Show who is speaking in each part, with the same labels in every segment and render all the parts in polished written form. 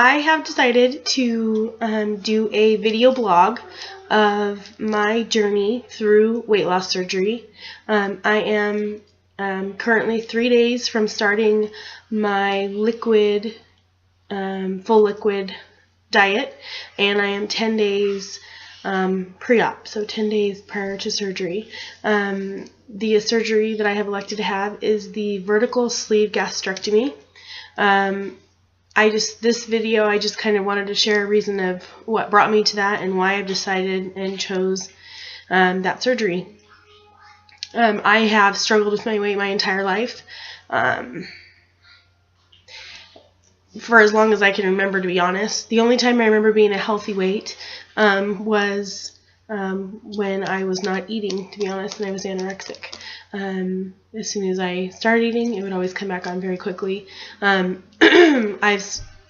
Speaker 1: I have decided to do a video blog of my journey through weight loss surgery. I am currently 3 days from starting my full liquid diet, and I am 10 days pre-op, so 10 days prior to surgery. The surgery that I have elected to have is the vertical sleeve gastrectomy. This video, I just kind of wanted to share a reason of what brought me to that and why I've decided and chose that surgery. I have struggled with my weight my entire life, for as long as I can remember, to be honest. The only time I remember being a healthy weight was when I was not eating, to be honest, and I was anorexic. As soon as I started eating, it would always come back on very quickly.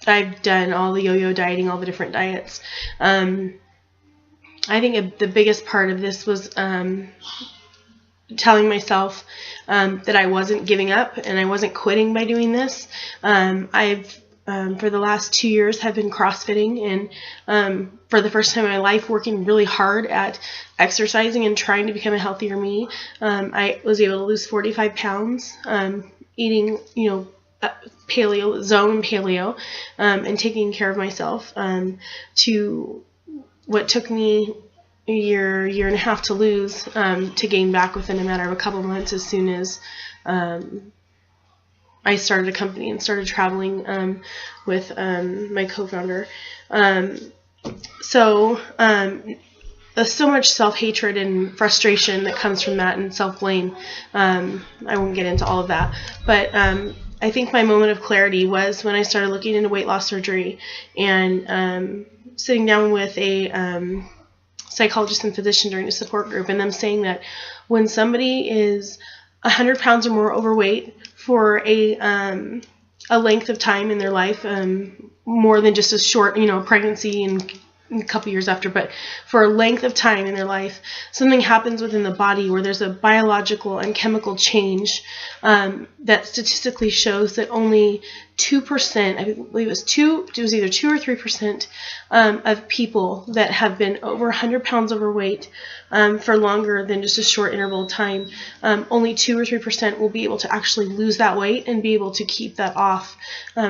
Speaker 1: I've done all the yo-yo dieting, all the different diets. I think the biggest part of this was telling myself that I wasn't giving up and I wasn't quitting by doing this. For the last 2 years, have been CrossFitting and for the first time in my life working really hard at exercising and trying to become a healthier me. I was able to lose 45 pounds eating, paleo, zone paleo, and taking care of myself to what took me a year and a half to lose, to gain back within a matter of a couple months as soon as I started a company and started traveling with my co-founder. There's so much self-hatred and frustration that comes from that, and self-blame. I won't get into all of that, but I think my moment of clarity was when I started looking into weight loss surgery and sitting down with a psychologist and physician during a support group, and them saying that when somebody is 100 pounds or more overweight for a length of time in their life, more than just a short, pregnancy and a couple years after, but for a length of time in their life, something happens within the body where there's a biological and chemical change that statistically shows that only 2%, I believe it was either 2 or 3% of people that have been over 100 pounds overweight for longer than just a short interval of time, only 2 or 3% will be able to actually lose that weight and be able to keep that off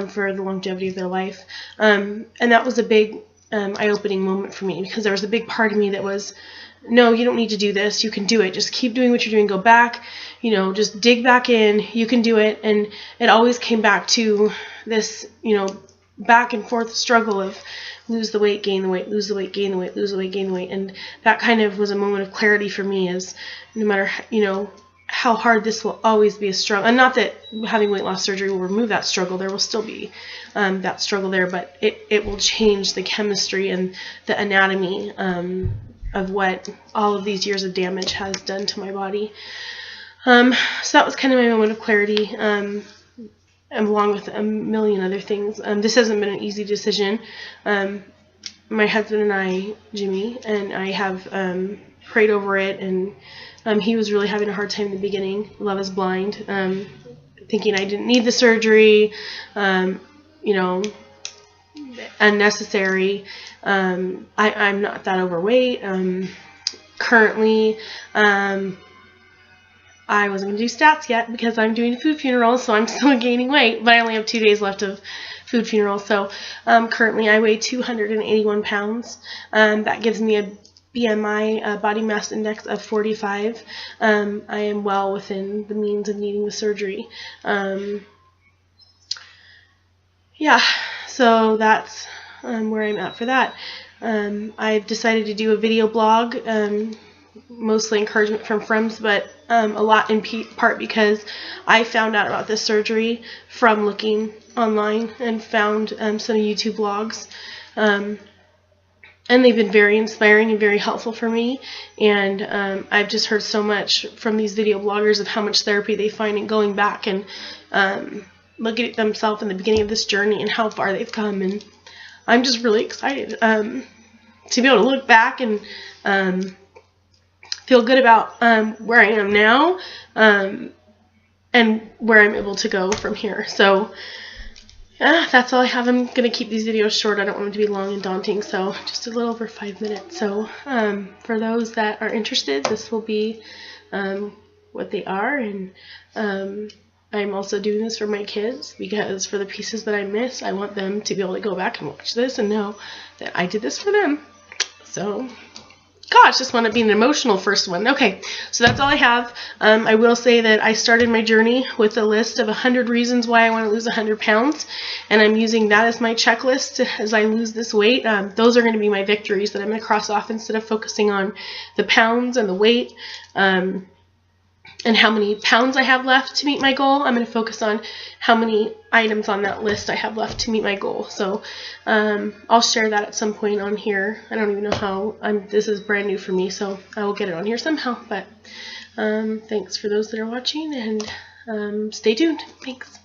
Speaker 1: for the longevity of their life. And that was a big eye-opening moment for me, because there was a big part of me that was, no, you don't need to do this. You can do it. Just keep doing what you're doing. Go back, just dig back in. You can do it. And it always came back to this, back and forth struggle of lose the weight, gain the weight, lose the weight, gain the weight, lose the weight, gain the weight. And that kind of was a moment of clarity for me, as no matter, how hard this will always be a struggle. And not that having weight loss surgery will remove that struggle. There will still be that struggle there, but it will change the chemistry and the anatomy of what all of these years of damage has done to my body. So that was kind of my moment of clarity, along with a million other things. This hasn't been an easy decision. My husband and I, Jimmy, and I have prayed over it, and he was really having a hard time in the beginning. Love is blind, thinking I didn't need the surgery, unnecessary. I'm not that overweight. Currently, I wasn't going to do stats yet because I'm doing a food funeral, so I'm still gaining weight, but I only have 2 days left of food funeral. So currently I weigh 281 pounds. That gives me a BMI, body mass index, of 45. I am well within the means of needing the surgery. So that's where I'm at for that. I've decided to do a video blog, mostly encouragement from friends, but a lot in part because I found out about this surgery from looking online and found some YouTube blogs. And they've been very inspiring and very helpful for me. And I've just heard so much from these video bloggers of how much therapy they find in going back and looking at themselves in the beginning of this journey and how far they've come. And I'm just really excited to be able to look back and feel good about where I am now and where I'm able to go from here. So that's all I have. I'm going to keep these videos short. I don't want them to be long and daunting, so just a little over 5 minutes. So for those that are interested, this will be what they are. And I'm also doing this for my kids, because for the pieces that I miss, I want them to be able to go back and watch this and know that I did this for them. So, gosh, just want to be an emotional first one. Okay, so that's all I have. I will say that I started my journey with a list of 100 reasons why I want to lose 100 pounds, and I'm using that as my checklist as I lose this weight. Those are going to be my victories that I'm going to cross off instead of focusing on the pounds and the weight. And how many pounds I have left to meet my goal. I'm going to focus on how many items on that list I have left to meet my goal. So I'll share that at some point on here. I don't even know how. This is brand new for me, so I will get it on here somehow. But thanks for those that are watching, and stay tuned. Thanks.